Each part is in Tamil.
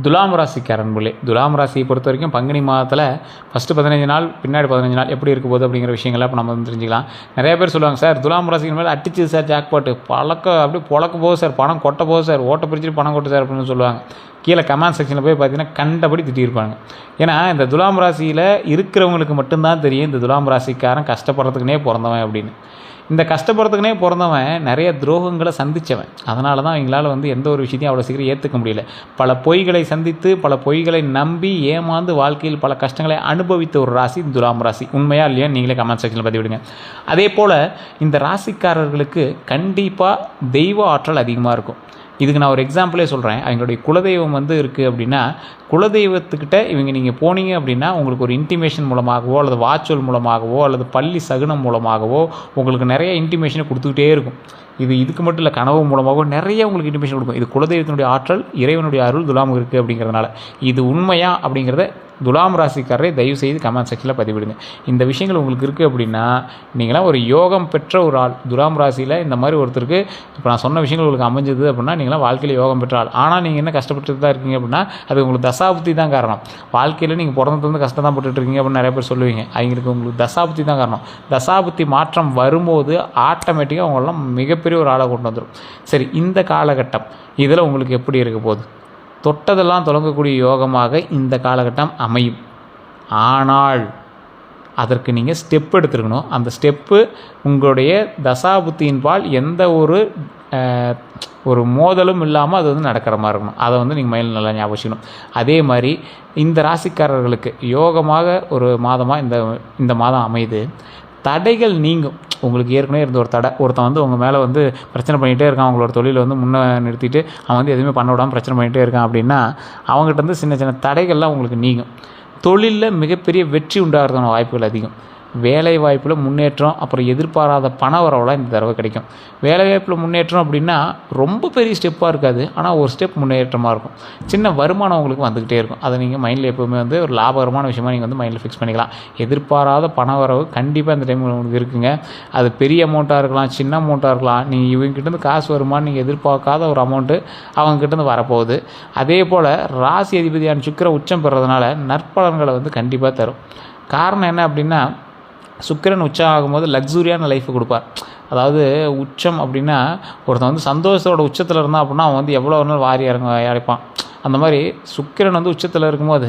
துலாம் ராசிக்காரன்புலே, துலாம் ராசியை பொறுத்த வரைக்கும் பங்குனி மாதத்தில் ஃபஸ்ட்டு 15 நாள், பின்னாடி 15 நாள் எப்படி இருக்க போகுது அப்படிங்கிற விஷயங்கள்லாம் இப்போ நம்ம வந்து தெரிஞ்சுக்கலாம். நிறைய பேர் சொல்லுவாங்க, சார் துலாம் ராசிக்கு மேலே அடிச்சுது சார் ஜாக்பாட்டு, அப்படியே பொழக்க போகுது சார், பணம் கொட்ட போகுது சார், ஓட்ட பிரிச்சுட்டு பணம் கொட்டு சார் அப்படின்னு சொல்லுவாங்க. கீழே கமெண்ட் செக்ஷனில் போய் பார்த்தீங்கன்னா கண்டபடி திட்டியிருப்பாங்க. ஏன்னா இந்த துலாம் ராசியில் இருக்கிறவங்களுக்கு மட்டும்தான் தெரியும் இந்த துலாம் ராசிக்காரன் கஷ்டப்படுறதுக்குனே பிறந்தவன் அப்படின்னு. இந்த கஷ்டப்படுறதுக்குனே பிறந்தவன் நிறைய துரோகங்களை சந்தித்தவன். அதனால தான் அவங்களால வந்து எந்த ஒரு விஷயத்தையும் அவ்வளோ சீக்கிரம் ஏற்றுக்க முடியல. பல பொய்களை சந்தித்து, பல பொய்களை நம்பி, ஏமாந்து வாழ்க்கையில் பல கஷ்டங்களை அனுபவித்த ஒரு ராசி துலாம் ராசி. உண்மையா இல்லையா நீங்களே கமெண்ட் செக்ஷனில் பதிவிடுங்க. அதே போல் இந்த ராசிக்காரர்களுக்கு கண்டிப்பாக தெய்வ ஆற்றல் அதிகமாக இருக்கும். இதுக்கு நான் ஒரு எக்ஸாம்பிளே சொல்கிறேன். அவங்களுடைய குலதெய்வம் வந்து இருக்குது அப்படின்னா, குலதெய்வத்துக்கிட்ட நீங்கள் போனீங்க அப்படின்னா உங்களுக்கு ஒரு இன்டிமேஷன் மூலமாகவோ அல்லது வாச்சொல் மூலமாகவோ அல்லது பள்ளி சகுனம் மூலமாகவோ உங்களுக்கு நிறைய இன்டிமேஷனை கொடுத்துக்கிட்டே இருக்கும். இதுக்கு மட்டும் இல்லை, கனவு மூலமாகவோ நிறைய உங்களுக்கு இன்டிமேஷன் கொடுக்கும். இது குலதெய்வத்தினுடைய ஆற்றல், இறைவனுடைய அருள் துலாம் இருக்குது அப்படிங்கிறதுனால. இது உண்மையா அப்படிங்கிறத துலாம் ராசிக்காரரை தயவு செய்து கமெண்ட் செக்ஷனில் பதிவிடுங்க. இந்த விஷயங்கள் உங்களுக்கு இருக்குது அப்படின்னா நீங்களாம் ஒரு யோகம் பெற்ற ஒரு ஆள். துலாம் ராசியில் இந்த மாதிரி ஒருத்தருக்கு இப்போ நான் சொன்ன விஷயங்கள் உங்களுக்கு அமைஞ்சது அப்படின்னா நீங்களாம் வாழ்க்கையில் யோகம் பெற்ற ஆள். ஆனால் நீங்கள் என்ன கஷ்டப்பட்டு தான் இருக்கீங்க அப்படின்னா அது உங்களுக்கு தசாபுத்தி தான் காரணம். வாழ்க்கையில் நீங்கள் பிறந்தது கஷ்டம் தான் பட்டுருக்கீங்க அப்படின்னு நிறைய பேர் சொல்லுவீங்க. அவங்களுக்கு உங்களுக்கு தசாபுத்தி தான் காரணம். தசாபுத்தி மாற்றம் வரும்போது ஆட்டோமேட்டிக்காக அவங்களெல்லாம் மிகப்பெரிய ஒரு ஆளை கொண்டு வந்துடும். சரி, இந்த காலகட்டம் இதில் உங்களுக்கு எப்படி இருக்க போகுது? தொட்டதெல்லாம் தொடங்கக்கூடிய யோகமாக இந்த காலகட்டம் அமையும். ஆனால் அதற்கு நீங்கள் ஸ்டெப் எடுத்துருக்கணும். அந்த ஸ்டெப்பு உங்களுடைய தசாபுத்தியின்பால் எந்த ஒரு மோதலும் இல்லாமல் அது வந்து நடக்கிற மாதிரி இருக்கணும். அதை வந்து நீங்கள் மைண்டில் நல்லா ஞாபகம் வச்சுக்கணும். அதே மாதிரி இந்த ராசிக்காரர்களுக்கு யோகமாக ஒரு மாதமாக இந்த மாதம் அமையுது. தடைகள் நீங்கும். உங்களுக்கு ஏற்கனவே இருந்த ஒரு தடை, ஒருத்தன் வந்து உங்கள் மேலே வந்து பிரச்சனை பண்ணிகிட்டே இருக்கான், அவங்களோட தொழிலை வந்து முன்னே நிறுத்திட்டு அவன் வந்து எதுவுமே பண்ண விடாமல் பிரச்சனை பண்ணிகிட்டே இருக்கான் அப்படின்னா அவங்ககிட்ட வந்து சின்ன சின்ன தடைகள்லாம் உங்களுக்கு நீங்கும். தொழிலில் மிகப்பெரிய வெற்றி உண்டாகிறதான வாய்ப்புகள் அதிகம். வேலை வாய்ப்பில் முன்னேற்றம், அப்புறம் எதிர்பாராத பண வரவெல்லாம் இந்த தடவை கிடைக்கும். வேலை வாய்ப்பில் முன்னேற்றம் அப்படின்னா ரொம்ப பெரிய ஸ்டெப்பாக இருக்காது, ஆனால் ஒரு ஸ்டெப் முன்னேற்றமாக இருக்கும். சின்ன வருமானம் உங்களுக்கு வந்துக்கிட்டே இருக்கும். அதை நீங்கள் மைண்டில் எப்போவுமே வந்து ஒரு லாபகரமான விஷயமாக நீங்கள் வந்து மைண்டில் ஃபிக்ஸ் பண்ணிக்கலாம். எதிர்பாராத பண வரவு கண்டிப்பாக இந்த டைமில் உங்களுக்கு இருக்குங்க. அது பெரிய அமௌண்ட்டாக இருக்கலாம், சின்ன அமௌண்ட்டாக இருக்கலாம். நீங்கள் இவங்ககிட்டேருந்து காசு வருமானு நீங்கள் எதிர்பார்க்காத ஒரு அமௌண்ட்டு அவங்ககிட்டேருந்து வரப்போகுது. அதே போல் ராசி அதிபதியான சுக்கிரன் உச்சம் பெறதுனால நற்பலன்களை வந்து கண்டிப்பாக தரும். காரணம் என்ன அப்படின்னா, சுக்கிரன் உச்சம் ஆகும்போது லக்ஸூரியான லைஃப் கொடுப்பார். அதாவது உச்சம் அப்படின்னா ஒருத்தன் வந்து சந்தோஷத்தோட உச்சத்தில் இருந்தான் அப்படின்னா அவன் வந்து எவ்வளோ ஒரு நாள் வாரி இறைப்பான். அந்த மாதிரி சுக்கிரன் வந்து உச்சத்தில் இருக்கும்போது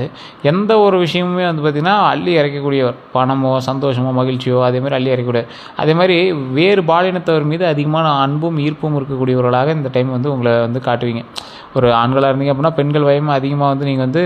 எந்த ஒரு விஷயமுமே வந்து பார்த்திங்கன்னா அள்ளி இறைக்கக்கூடியவர். பணமோ சந்தோஷமோ மகிழ்ச்சியோ அதேமாதிரி அள்ளி இறைக்கக்கூடியவர். அதே மாதிரி வேறு பாலினத்தவர் மீது அதிகமான அன்பும் ஈர்ப்பும் இருக்கக்கூடியவர்களாக இந்த டைம் வந்து உங்களை வந்து காட்டுவீங்க. ஒரு ஆண்களாக இருந்தீங்க அப்படின்னா பெண்கள் வயமாக அதிகமாக வந்து நீங்கள் வந்து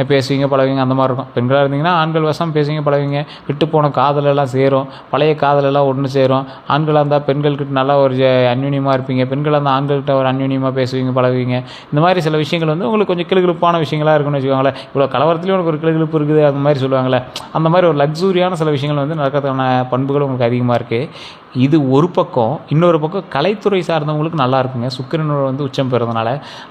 பேசுவீங்க பழவீங்க, அந்த மாதிரி இருக்கும். பெண்களாக இருந்தீங்கன்னா ஆண்கள் வசம் பேசுவீங்க பழவீங்க. விட்டு போன காதலெல்லாம் சேரும், பழைய காதலெல்லாம் ஒன்று சேரும். ஆண்களாக இருந்தால் பெண்கள்கிட்ட நல்லா ஒரு அந்யுன்யமாக இருப்பீங்க, பெண்களாக இருந்தால் ஆண்கள்கிட்ட ஒரு அந்யுன்யமாக பேசுவீங்க பழகுவீங்க. இந்த மாதிரி சில விஷயங்கள் வந்து உங்களுக்கு கொஞ்சம் கிளுகிழுப்பான விஷயங்களாக இருக்குன்னு வச்சுக்கோங்களேன். இவ்வளோ கலவரத்துலேயும் உங்களுக்கு ஒரு கிளுகிழுப்பு இருக்குது அந்த மாதிரி சொல்லுவாங்களே, அந்த மாதிரி ஒரு லக்ஸூரியான சில விஷயங்கள் வந்து நடக்கிறதுக்கான பண்புகள் உங்களுக்கு அதிகமாக இருக்குது. இது ஒரு பக்கம். இன்னொரு பக்கம் கலைத்துறை சார்ந்தவங்களுக்கு நல்லா இருக்குங்க, சுக்கிரனோட வந்து உச்சம் பெறதுனால.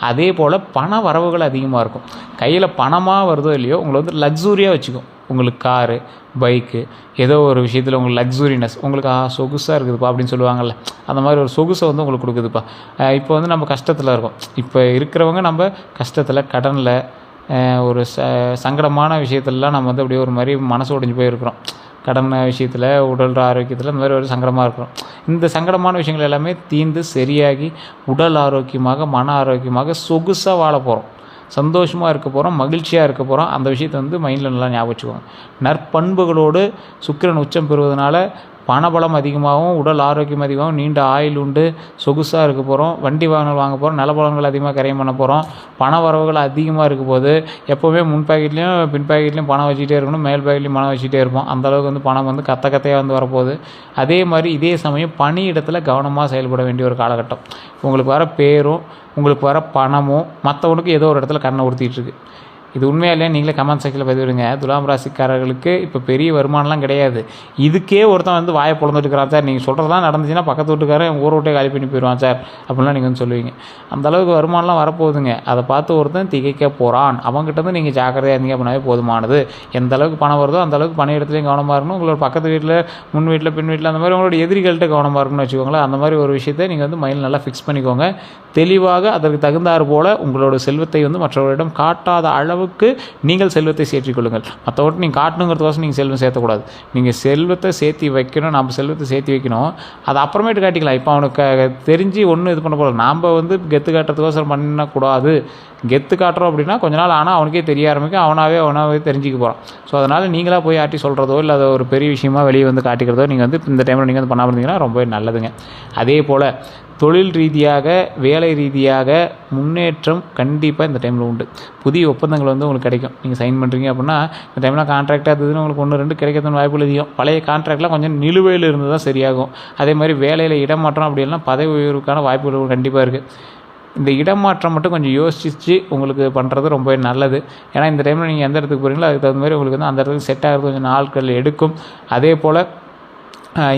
அதே போல் பண வரவுகள் அதிகமாக இருக்கும். கையில் பணமாக வருதோ இல்லையோ உங்களை வந்து லக்ஸூரியாக வச்சுக்கும். உங்களுக்கு காரு, பைக்கு, ஏதோ ஒரு விஷயத்தில் உங்களுக்கு லக்ஸூரினஸ், உங்களுக்கு சொகுசாக இருக்குதுப்பா அப்படின்னு சொல்லுவாங்கள்ல, அந்த மாதிரி ஒரு சொகுசை வந்து உங்களுக்கு கொடுக்குதுப்பா. இப்போ வந்து நம்ம கஷ்டத்தில் இருக்கோம். இப்போ இருக்கிறவங்க நம்ம கஷ்டத்தில், கடனில், ஒரு சங்கடமான விஷயத்துலலாம் நம்ம வந்து அப்படியே ஒரு மாதிரி மனசு உடைஞ்சு போயிருக்கிறோம். கடன் விஷயத்தில், உடல் ஆரோக்கியத்தில் இந்த மாதிரி ஒரு சங்கடமாக இருக்கிறோம். இந்த சங்கடமான விஷயங்கள் எல்லாமே தீர்ந்து சரியாகி உடல் ஆரோக்கியமாக, மன ஆரோக்கியமாக, சொகுசாக வாழ போகிறோம், சந்தோஷமாக இருக்க போகிறோம், மகிழ்ச்சியாக இருக்க போகிறோம். அந்த விஷயத்தை வந்து மைண்டில் நல்லா ஞாபகம் வச்சுக்கோங்க. நற்பண்புகளோடு சுக்கிரன் உச்சம் பெறுவதனால பணபலம் அதிகமாகவும், உடல் ஆரோக்கியம் அதிகமாகவும், நீண்ட ஆயுள் உண்டு, சொகுசாக இருக்க போகிறோம், வண்டி வாகனங்கள் வாங்க போகிறோம், நிலபலங்கள் அதிகமாக கரையம் பண்ண போகிறோம், பண வரவுகள் அதிகமாக இருக்க போது. எப்போவுமே முன் பாக்கெட்லேயும் பின் பாக்கெட்லேயும் பணம் வச்சுக்கிட்டே இருக்கணும், மேல் பாக்கெட்லேயும் பணம் வச்சுக்கிட்டே இருப்போம். அந்தளவுக்கு வந்து பணம் வந்து கத்தையாக வந்து வரப்போகுது. அதே மாதிரி இதே சமயம் பணியிடத்தில் கவனமாக செயல்பட வேண்டிய ஒரு காலகட்டம். உங்களுக்கு வர பேரும் உங்களுக்கு வர பணமும் மற்றவனுக்கு ஏதோ ஒரு இடத்துல கண்ணை உறுத்திட்டு இருக்கு. இது உண்மையா இல்லையா நீங்களே கமெண்ட் செக்ஷனில் பதிவிடுங்க. துலாம் ராசிக்காரர்களுக்கு இப்போ பெரிய வருமானம்லாம் கிடையாது. இதுக்கே ஒருத்தன் வந்து வாயை பொழந்துட்டு இருக்கிறான் சார், நீங்கள் சொல்கிறதெல்லாம் நடந்துச்சுன்னா பக்கத்து வீட்டுக்காரன் ஊரை விட்டே காலி பண்ணி போயிடுவான் சார் அப்படின்லாம் நீங்கள் வந்து சொல்லுவீங்க. அந்தளவுக்கு வருமானம்லாம் வரப்போகுதுங்க. அதை பார்த்து ஒருத்தன் திகைக்க போகிறான். அவங்ககிட்ட வந்து நீங்கள் ஜாக்கிரதையாக இருந்தீங்க அப்படின்னாவே போதுமானது. எந்த அளவுக்கு பணம் வருதோ அந்த அளவுக்கு பண இடத்துலையும் கவனமாக இருக்கணும். உங்களோட பக்கத்து வீட்டில், முன் வீட்டில், பின் வீட்டில் அந்த மாதிரி உங்களோட எதிரிகள்கிட்ட கவனமாக இருக்குன்னு வச்சுக்கோங்களேன். அந்த மாதிரி ஒரு விஷயத்தை நீங்கள் வந்து மைண்டில் நல்லா ஃபிக்ஸ் பண்ணிக்கோங்க. தெளிவாக அதற்கு தகுந்தாறு போல் உங்களோட செல்வத்தை வந்து மற்றவர்களிடம் காட்டாத அளவுக்கு நீங்கள் செல்வத்தை சேர்த்திக் கொள்ளுங்கள். மற்றவர்கிட்ட நீங்கள் காட்டணுங்கிறதுக்கோசம் நீங்கள் செல்வம் சேர்த்தக்கூடாது. நீங்கள் செல்வத்தை சேர்த்தி வைக்கணும். நம்ம செல்வத்தை சேர்த்தி வைக்கணும். அதை அப்புறமேட்டு காட்டிக்கலாம். இப்போ அவனுக்கு தெரிஞ்சு ஒன்றும் இது பண்ண போகல. நாம் வந்து கெத்து காட்டுறதுக்கோசரம் பண்ணக்கூடாது. கெத்து காட்டுறோம் அப்படின்னா கொஞ்ச நாள் ஆனால் அவனுக்கே தெரிய ஆரம்பிக்கும். அவனாவே தெரிஞ்சிக்க போகிறான். ஸோ அதனால் நீங்களாக போய் ஆட்டி சொல்கிறதோ இல்லை அதை ஒரு பெரிய விஷயமா வெளியே வந்து காட்டிக்கிறதோ நீங்கள் வந்து இந்த டைமில் நீங்கள் வந்து பண்ணாமல் இருந்தீங்கன்னா ரொம்பவே நல்லதுங்க. அதே போல் தொழில் ரீதியாக, வேலை ரீதியாக முன்னேற்றம் கண்டிப்பாக இந்த டைமில் உண்டு. புதிய ஒப்பந்தங்கள் வந்து உங்களுக்கு கிடைக்கும். நீங்கள் சைன் பண்ணுறீங்க அப்படின்னா இந்த டைமில் கான்ட்ராக்டாக இருந்ததுன்னு உங்களுக்கு 1-2 கிடைக்கிறதுன்னு வாய்ப்புகள் அதிகம். பழைய கான்ட்ராக்ட்லாம் கொஞ்சம் நிலுவையில் இருந்து தான் சரியாகும். அதே மாதிரி வேலையில் இடமாற்றம் அப்படின்னா பதவி உயர்வுக்கான வாய்ப்புகள் கண்டிப்பாக இருக்குது. இந்த இடமாற்றம் மட்டும் கொஞ்சம் யோசித்து உங்களுக்கு பண்ணுறது ரொம்பவே நல்லது. ஏன்னா இந்த டைமில் நீங்கள் எந்த இடத்துக்கு போகிறீங்களோ அதுக்கு தகுந்த மாதிரி உங்களுக்கு வந்து அந்த இடத்துக்கு செட் ஆகிறது கொஞ்சம் நாட்கள் எடுக்கும். அதே போல்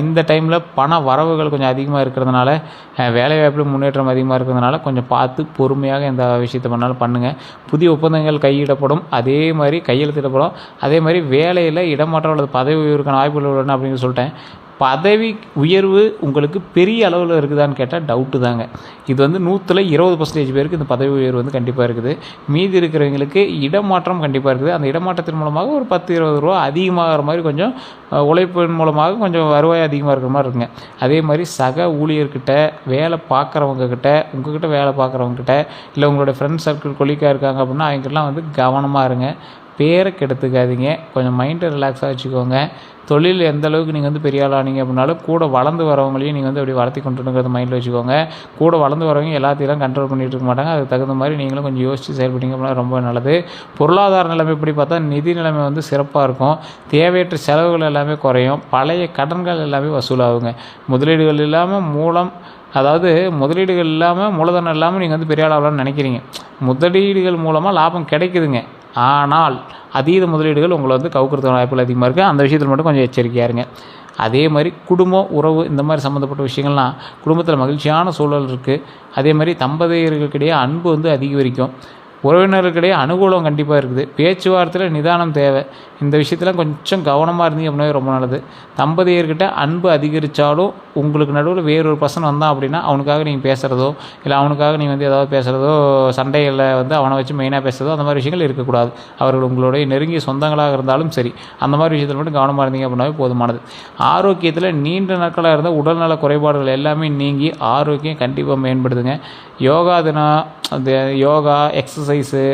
இந்த டைமில் பண வரவுகள் கொஞ்சம் அதிகமாக இருக்கிறதுனால, வேலைவாய்ப்பில் முன்னேற்றம் அதிகமாக இருக்கிறதுனால கொஞ்சம் பார்த்து பொறுமையாக எந்த விஷயத்தை பண்ணாலும் பண்ணுங்கள். புதிய ஒப்பந்தங்கள் கையிடப்படும். அதே மாதிரி கையெழுத்திடப்படும். அதே மாதிரி வேலையில் இடமாற்றம் அல்லது பதவி உயர்வுக்கான வாய்ப்புகள் உள்ளன அப்படின்னு சொல்லிட்டேன். பதவி உயர்வு உங்களுக்கு பெரிய அளவில் இருக்குதான்னு கேட்டால் டவுட்டு தாங்க. இது வந்து 100% பேருக்கு இந்த பதவி உயர்வு வந்து கண்டிப்பாக இருக்குது. மீதி இருக்கிறவங்களுக்கு இடமாற்றம் கண்டிப்பாக இருக்குது. அந்த இடமாற்றத்தின் மூலமாக ஒரு 10-20 ரூபா அதிகமாகிற மாதிரி கொஞ்சம் உழைப்பின் மூலமாக கொஞ்சம் வருவாய் அதிகமாக இருக்கிற மாதிரி இருக்குங்க. அதே மாதிரி சக ஊழியர்கிட்ட, வேலை பார்க்குறவங்கக்கிட்ட, உங்கள்கிட்ட வேலை பார்க்குறவங்கக்கிட்ட, இல்லை உங்களோட ஃப்ரெண்ட்ஸ் சர்க்கிள் கொலிக்காக இருக்காங்க அப்படின்னா அவங்கெல்லாம் வந்து கவனமாக இருங்க. பேரை கெடுத்துக்காதீங்க. கொஞ்சம் மைண்டை ரிலாக்ஸாக வச்சுக்கோங்க. தொழில் எந்த அளவுக்கு நீங்கள் வந்து பெரிய ஆள் ஆனீங்க அப்படின்னாலும் கூட வளர்ந்து வரவங்களையும் நீங்கள் வந்து அப்படி வளர்த்தி கொண்டுங்கிறத மைண்டில் வச்சுக்கோங்க. கூட வளர்ந்து வரவங்க எல்லாத்தையும் கண்ட்ரோல் பண்ணிகிட்டு இருக்க மாட்டாங்க. அதுக்கு தகுந்த மாதிரி நீங்களும் கொஞ்சம் யோசித்து செயல்பட்டீங்க அப்படின்னா ரொம்ப நல்லது. பொருளாதார நிலைமை இப்படி பார்த்தா நிதி நிலைமை வந்து சிறப்பாக இருக்கும். தேவையற்ற செலவுகள் எல்லாமே குறையும். பழைய கடன்கள் எல்லாமே வசூலாகுங்க. முதலீடுகள் இல்லாமல் முதலீடுகள் இல்லாமல் மூலதனம் இல்லாமல் நீங்கள் வந்து பெரிய ஆளாகலாம்னு நினைக்கிறீங்க. முதலீடுகள் மூலமாக லாபம் கிடைக்குதுங்க. ஆனால் அதீத முதலீடுகள் உங்களை வந்து கவுக்கிறதுக்கான வாய்ப்புகள் அதிகமாக இருக்குது. அந்த விஷயத்தில் மட்டும் கொஞ்சம் எச்சரிக்கையாக இருங்க. அதே மாதிரி குடும்பம், உறவு இந்த மாதிரி சம்மந்தப்பட்ட விஷயங்கள்லாம் குடும்பத்தில் மகிழ்ச்சியான சூழல் இருக்குது. அதே மாதிரி தம்பதியர்களுக்கிடையே அன்பு வந்து அதிகரிக்கும். உறவினர்களுக்கிடையே அனுகூலம் கண்டிப்பாக இருக்குது. பேச்சுவார்த்தையில் நிதானம் தேவை. இந்த விஷயத்தில் கொஞ்சம் கவனமாக இருந்தீங்க அப்படின்னா ரொம்ப நல்லது. தம்பதியர்கிட்ட அன்பு அதிகரித்தாலும் உங்களுக்கு நடுவில் வேறொரு பர்சன் வந்தான் அப்படின்னா அவனுக்காக நீங்கள் பேசுகிறதோ இல்லை அவனுக்காக நீங்கள் வந்து ஏதாவது பேசுகிறதோ, சண்டைகளில் வந்து அவனை வச்சு மெயினாக பேசுகிறதோ அந்த மாதிரி விஷயங்கள் இருக்கக்கூடாது. அவர்கள் உங்களுடைய நெருங்கிய சொந்தங்களாக இருந்தாலும் சரி, அந்த மாதிரி விஷயத்தில் மட்டும் கவனமாக இருந்தீங்க அப்படின்னாவே போதுமானது. ஆரோக்கியத்தில் நீண்ட நாட்களாக இருந்த உடல்நல குறைபாடுகள் எல்லாமே நீங்கி ஆரோக்கியம் கண்டிப்பாக மேம்படுதுங்க. யோகா தினம், அந்த யோகா எக்ஸசைஸு,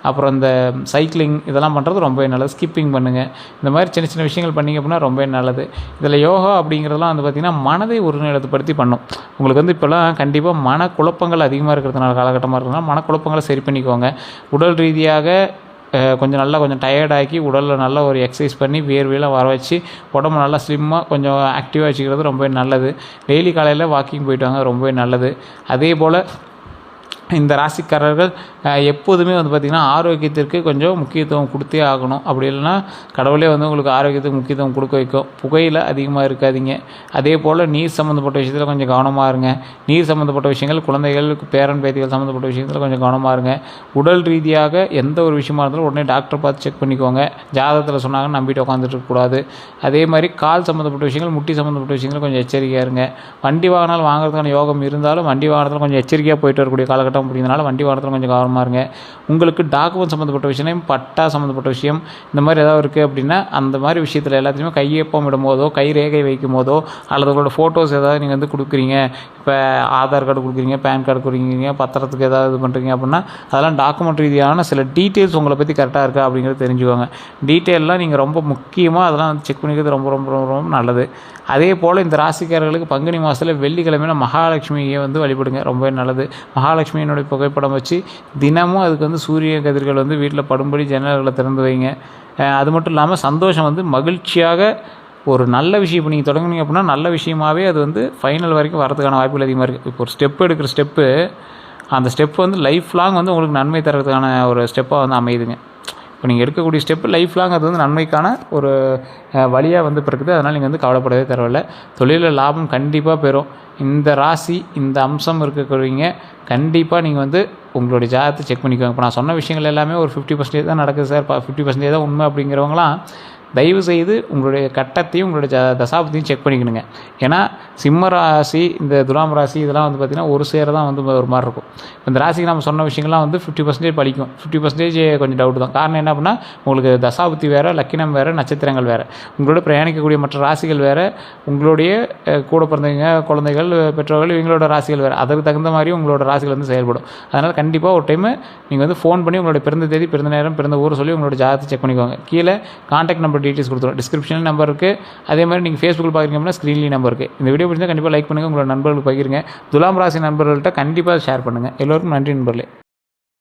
அப்புறம் இந்த சைக்கிளிங் இதெல்லாம் பண்ணுறது ரொம்பவே நல்லது. ஸ்கிப்பிங் பண்ணுங்கள். இந்த மாதிரி சின்ன சின்ன விஷயங்கள் பண்ணிங்க அப்படின்னா ரொம்பவே நல்லது. இதில் யோகா அப்படிங்கிறதுலாம் வந்து பார்த்திங்கன்னா மனதை ஒருநிலைப்படுத்தி பண்ணும். உங்களுக்கு வந்து இப்போல்லாம் கண்டிப்பாக மனக்குழப்பங்கள் அதிகமாக இருக்கிறதுனால, காலகட்டமாக இருக்கிறதுனால மனக்குழப்பங்களை சரி பண்ணிக்கோங்க. உடல் ரீதியாக கொஞ்சம் டயர்டாக்கி உடலில் நல்லா ஒரு எக்ஸசைஸ் பண்ணி வேர்வையெல்லாம் வர வச்சு உடம்பு நல்லா ஸ்லிம்மாக கொஞ்சம் ஆக்டிவாக வச்சுக்கிறது ரொம்பவே நல்லது. டெய்லி காலையில் வாக்கிங் போயிட்டு வாங்க, ரொம்பவே நல்லது. அதே போல் இந்த ராசிக்காரர்கள் எப்போதுமே வந்து பார்த்திங்கன்னா ஆரோக்கியத்திற்கு கொஞ்சம் முக்கியத்துவம் கொடுத்தே ஆகணும். அப்படி இல்லைன்னா கடவுளே வந்து உங்களுக்கு ஆரோக்கியத்துக்கு முக்கியத்துவம் கொடுக்க வைக்கும். புகையில் அதிகமாக இருக்காதீங்க. அதே போல் நீர் சம்மந்தப்பட்ட விஷயத்தில் கொஞ்சம் கவனமாக இருங்க. நீர் சம்மந்தப்பட்ட விஷயங்கள், குழந்தைகளுக்கு பேரன் பேத்திகள் சம்மந்தப்பட்ட விஷயத்தில் கொஞ்சம் கவனமாக இருங்க. உடல் ரீதியாக எந்த ஒரு விஷயமா இருந்தாலும் உடனே டாக்டரை பார்த்து செக் பண்ணிக்கோங்க. ஜாதகத்தில் சொன்னாங்கன்னு நம்பிட்டு உட்காந்துட்டு இருக்கக்கூடாது. அதே மாதிரி கால் சம்மந்தப்பட்ட விஷயங்கள், முட்டி சம்மந்தப்பட்ட விஷயங்கள் கொஞ்சம் எச்சரிக்கையாக இருங்க. வண்டி வாகனம் வாங்குறதுக்கான யோகம் இருந்தாலும் வண்டி வாகனத்தில் கொஞ்சம் எச்சரிக்கையாக போயிட்டு வரக்கூடிய காலகட்டம் அப்படிங்கிறதுனால வண்டி வாகனத்தில் கொஞ்சம் கவனமாக இருங்க. உங்களுக்கு டாக்குமெண்ட் சம்மந்தப்பட்ட விஷயம், பட்டா சம்மந்தப்பட்ட விஷயம் இந்த மாதிரி ஏதாவது இருக்குது அப்படின்னா அந்த மாதிரி விஷயத்தில் எல்லாத்தையுமே கையொப்பம் இடும்போதோ, கை ரேகை வைக்கும் போதோ, அல்லது உங்களோட ஃபோட்டோஸ் ஏதாவது நீங்கள் வந்து கொடுக்குறீங்க, இப்போ ஆதார் கார்டு கொடுக்குறீங்க, பேன் கார்டு கொடுக்குறீங்க, பத்திரத்துக்கு ஏதாவது இது பண்ணுறீங்க அப்படின்னா அதெல்லாம் டாக்குமெண்ட் ரீதியான சில டீட்டெயில்ஸ் உங்களை பற்றி கரெக்டாக இருக்கா அப்படிங்கிறது தெரிஞ்சுக்கோங்க. டீட்டெயிலெலாம் நீங்கள் ரொம்ப முக்கியமாக அதெல்லாம் செக் பண்ணிக்கிறது ரொம்ப ரொம்ப ரொம்ப நல்லது. அதே போல் இந்த ராசிக்காரர்களுக்கு பங்குனி மாதத்தில் வெள்ளிக்கிழமையில் மகாலட்சுமியை வந்து வழிபடுங்க, ரொம்பவே நல்லது. மகாலட்சுமியினுடைய புகைப்படம் வச்சு தினமும் அதுக்கு வந்து சூரிய கதிர்கள் வந்து வீட்டில் படும்படி ஜன்னல்களை திறந்து வைங்க. அது மட்டும் இல்லாமல் சந்தோஷம் வந்து மகிழ்ச்சியாக ஒரு நல்ல விஷயம் இப்போ நீங்கள் தொடங்குனீங்க அப்படின்னா நல்ல விஷயமாகவே அது வந்து ஃபைனல் வரைக்கும் வரதுக்கான வாய்ப்புகள் அதிகமாக இருக்குது. இப்போ ஒரு ஸ்டெப்பு எடுக்கிற ஸ்டெப்பு அந்த ஸ்டெப் வந்து லைஃப் லாங் வந்து உங்களுக்கு நன்மை தரதுக்கான ஒரு ஸ்டெப்பாக வந்து அமையுதுங்க. இப்போ நீங்கள் எடுக்கக்கூடிய ஸ்டெப்பு லைஃப் லாங் அது வந்து நன்மைக்கான ஒரு வழியாக வந்து பிறக்குது. அதனால் நீங்கள் வந்து கவலைப்படவே தேவையில்லை. தொழிலில் லாபம் கண்டிப்பாக பெறும். இந்த ராசி இந்த அம்சம் இருக்கக்கூடியவங்க கண்டிப்பாக நீங்கள் வந்து உங்களுடைய ஜாதகத்தை செக் பண்ணிக்கோங்க. இப்போ நான் சொன்ன விஷயங்கள் எல்லாமே ஒரு 50% தான் நடக்குது சார், 50% தான் உண்மை அப்படிங்கிறவங்களாம் தயவு செய்து உங்களுடைய கட்டத்தையும் உங்களுடைய தசாபத்தையும் செக் பண்ணிக்கணுங்க. ஏன்னா சிம்ம ராசி இந்த துலாம் ராசி இதெல்லாம் வந்து பார்த்திங்கன்னா ஒரு சேர தான் வந்து ஒரு மாதிரி இருக்கும். இந்த ராசிக்கு நம்ம சொன்ன விஷயங்கள்லாம் வந்து 50% பலிக்கும், 50% கொஞ்சம் டவுட் தான். காரணம் என்ன அப்படின்னா உங்களுக்கு தசாபுத்தி வேறு, லக்கினம் வேறு, நட்சத்திரங்கள் வேறு, உங்களோட பிரயாணிக்கக்கூடிய மற்ற ராசிகள் வேறு, உங்களுடைய கூட பிறந்தவங்க, குழந்தைகள், பெற்றோர்கள் இவங்களோட ராசிகள் வேறு. அதுக்கு தகுந்த மாதிரி உங்களோட ராசிகள் வந்து செயல்படும். அதனால் கண்டிப்பாக ஒரு டைமு நீங்கள் வந்து ஃபோன் பண்ணி உங்களோட பிறந்த தேதி, பிறந்த நேரம், பிறந்த ஊர் சொல்லி உங்களோட ஜாதகத்தை செக் பண்ணிக்கோங்க. கீழே கான்டாக்ட் நம்பர் டீட்டெயில்ஸ் கொடுத்துருவோம், டிஸ்கிரிப்ஷனில் நம்பர் இருக்குது. அதே மாதிரி நீங்கள் ஃபேஸ்புக்கில் பார்க்குறீங்க அப்படின்னா ஸ்க்ரீன்லேயும் நம்பர் இருக்குது. இந்த வீடியோ பிடிச்சா கண்டிப்பாக லைக் பண்ணுங்கள், உங்களோட நண்பர்களுக்கு பகிருங்க. துலாம் ராசி நண்பர்கள்ட்ட கண்டிப்பாக ஷேர் பண்ணுங்கள். எல்லோருக்கும் நன்றி நண்பர்களே.